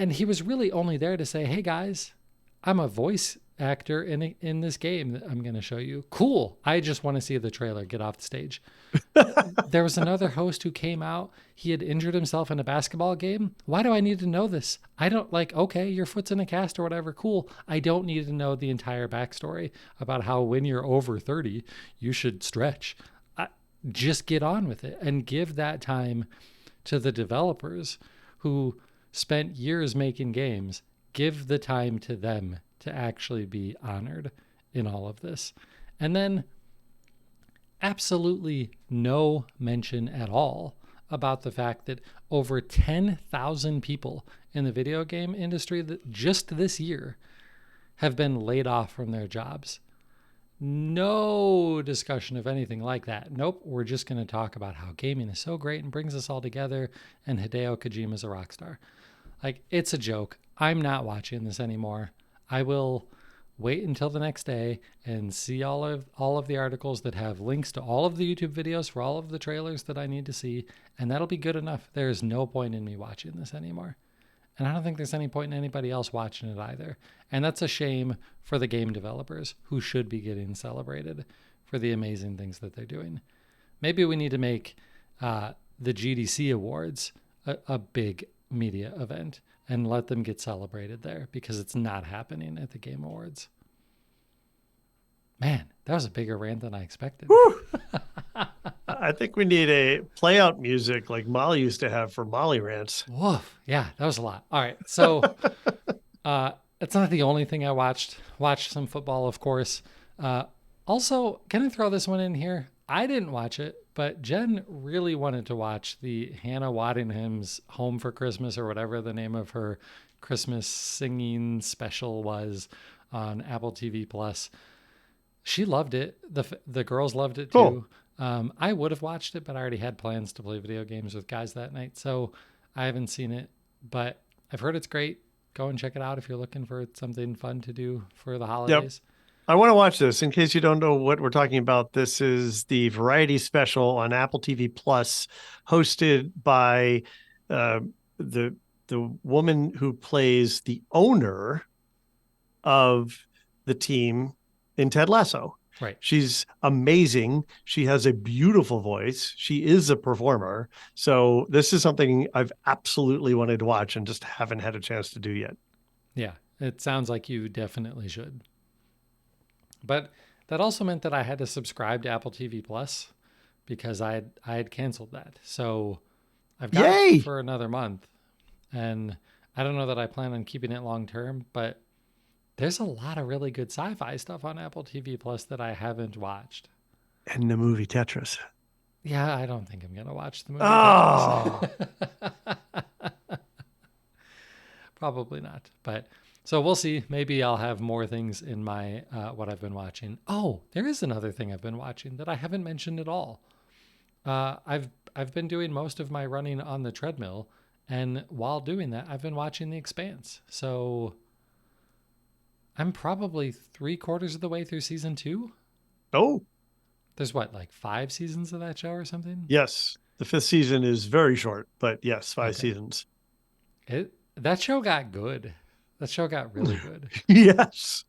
he was really only there to say, hey guys, I'm a voice actor in this game that I'm going to show you. Cool. I just want to see the trailer. Get off the stage. There was another host who came out. He had injured himself in a basketball game. Why do I need to know this? I don't okay, your foot's in a cast or whatever. Cool. I don't need to know the entire backstory about how when you're over 30, you should stretch. Just get on with it and give that time to the developers who spent years making games. Give the time to them to actually be honored in all of this. And then absolutely no mention at all about the fact that over 10,000 people in the video game industry that just this year have been laid off from their jobs. No discussion of anything like that. Nope, we're just going to talk about how gaming is so great and brings us all together, and Hideo Kojima is a rock star. Like, it's a joke. I'm not watching this anymore. I will wait until the next day and see all of the articles that have links to all of the YouTube videos for all of the trailers that I need to see, and that'll be good enough. There is no point in me watching this anymore. And I don't think there's any point in anybody else watching it either. And that's a shame for the game developers who should be getting celebrated for the amazing things that they're doing. Maybe we need to make the GDC Awards a big media event and let them get celebrated there, because it's not happening at the Game Awards. Man, that was a bigger rant than I expected. I think we need a play out music like Molly used to have for Molly rants. Woof. Yeah, that was a lot. All right. So it's not the only thing I watched. Watched some football, of course. Also, can I throw this one in here? I didn't watch it, but Jen really wanted to watch the Hannah Waddingham's Home for Christmas, or whatever the name of her Christmas singing special was, on Apple TV Plus. She loved it. The girls loved it too. Cool. I would have watched it, but I already had plans to play video games with guys that night, so I haven't seen it. But I've heard it's great. Go and check it out if you're looking for something fun to do for the holidays. Yep. I want to watch this. In case you don't know what we're talking about, this is the variety special on Apple TV Plus, hosted by the woman who plays the owner of the team in Ted Lasso. Right. She's amazing. She has a beautiful voice. She is a performer. So this is something I've absolutely wanted to watch and just haven't had a chance to do yet. Yeah, it sounds like you definitely should. But that also meant that I had to subscribe to Apple TV Plus, because I had canceled that. So I've got it for another month. And I don't know that I plan on keeping it long term, but there's a lot of really good sci-fi stuff on Apple TV Plus that I haven't watched. And the movie Tetris. Yeah, I don't think I'm going to watch the movie Tetris. Probably not. But so we'll see. Maybe I'll have more things in my what I've been watching. Oh, there is another thing I've been watching that I haven't mentioned at all. I've been doing most of my running on the treadmill, and while doing that, I've been watching The Expanse. So I'm probably 3/4 of the way through season 2. Oh, there's what, like 5 seasons of that show or something? Yes, the 5th season is very short, but yes, 5 seasons. That show got good. That show got really good. Yes.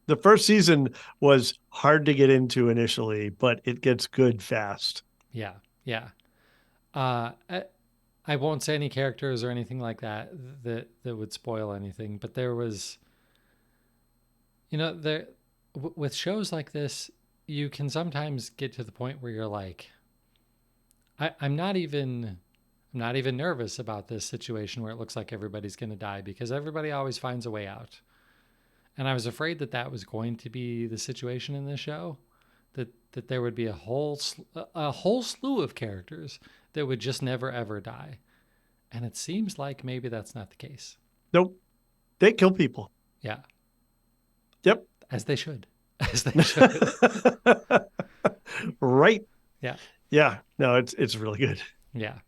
The first season was hard to get into initially, but it gets good fast. Yeah. Yeah. I won't say any characters or anything like that would spoil anything, but there was, with shows like this, you can sometimes get to the point where you're like, I'm not even nervous about this situation where it looks like everybody's going to die, because everybody always finds a way out. And I was afraid that was going to be the situation in this show, that there would be a whole slew of characters that would just never ever die. And it seems like maybe that's not the case. Nope. They kill people. Yeah. Yep. As they should. As they should. Right. Yeah. Yeah. No, it's really good. Yeah.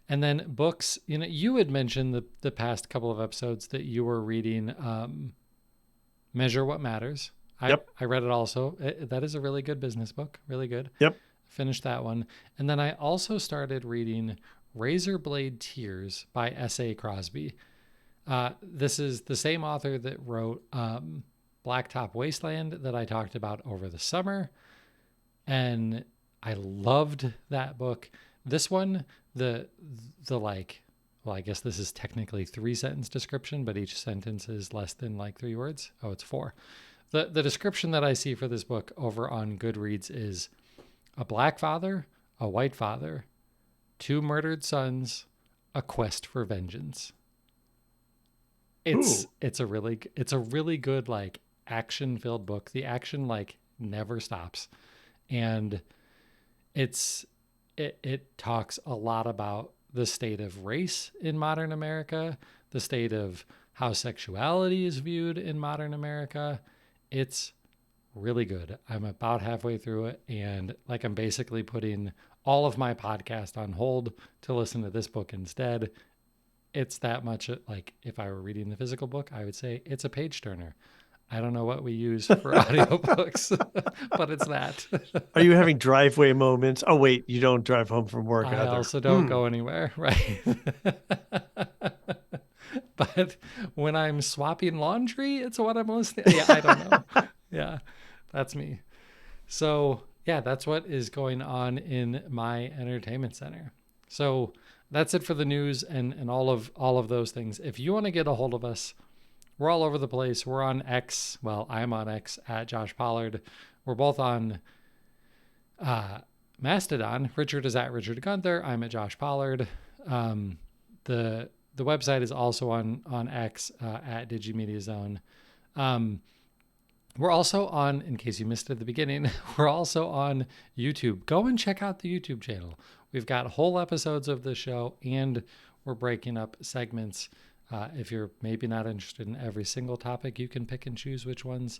And then books, you had mentioned the past couple of episodes that you were reading Measure What Matters. I read it also. That is a really good business book. Really good. Yep. Finished that one. And then I also started reading Razorblade Tears by S.A. Crosby. This is the same author that wrote Blacktop Wasteland that I talked about over the summer. And I loved that book. This one, the I guess this is technically 3-sentence description, but each sentence is less than like 3 words. Oh, it's 4. The description that I see for this book over on Goodreads is a black father, a white father, 2 murdered sons, a quest for vengeance. It's a really good, like, action-filled book. The action, like, never stops. And it talks a lot about the state of race in modern America, the state of how sexuality is viewed in modern America. It's really good. I'm about halfway through it, and like, I'm basically putting all of my podcast on hold to listen to this book instead. It's that much, like, if I were reading the physical book, I would say it's a page turner. I don't know what we use for audiobooks, but it's that. Are you having driveway moments? Oh, wait, you don't drive home from work I either. also don't go anywhere, right? But when I'm swapping laundry, it's what I'm listening. Yeah, I don't know. Yeah, that's me. So yeah, that's what is going on in my entertainment center. So that's it for the news and all of those things. If you want to get a hold of us, we're all over the place. We're on X. Well, I'm on X at Josh Pollard. We're both on Mastodon. Richard is at Richard Gunther. I'm at Josh Pollard. The website is also on X at Digimedia Zone. We're also on, in case you missed it at the beginning, we're also on YouTube. Go and check out the YouTube channel. We've got whole episodes of the show, and we're breaking up segments. If you're maybe not interested in every single topic, you can pick and choose which ones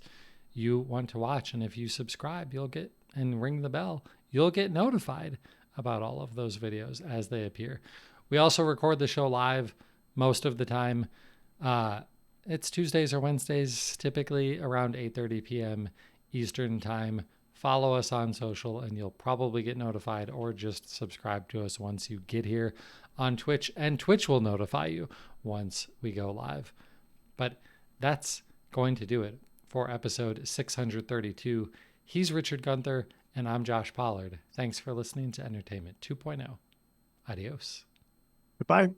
you want to watch. And if you subscribe, you'll get and ring the bell, you'll get notified about all of those videos as they appear. We also record the show live most of the time. It's Tuesdays or Wednesdays, typically around 8:30 p.m. Eastern time. Follow us on social and you'll probably get notified, or just subscribe to us once you get here on Twitch, and Twitch will notify you once we go live. But that's going to do it for episode 632. He's Richard Gunther and I'm Josh Pollard. Thanks for listening to Entertainment 2.0. Adios. Goodbye.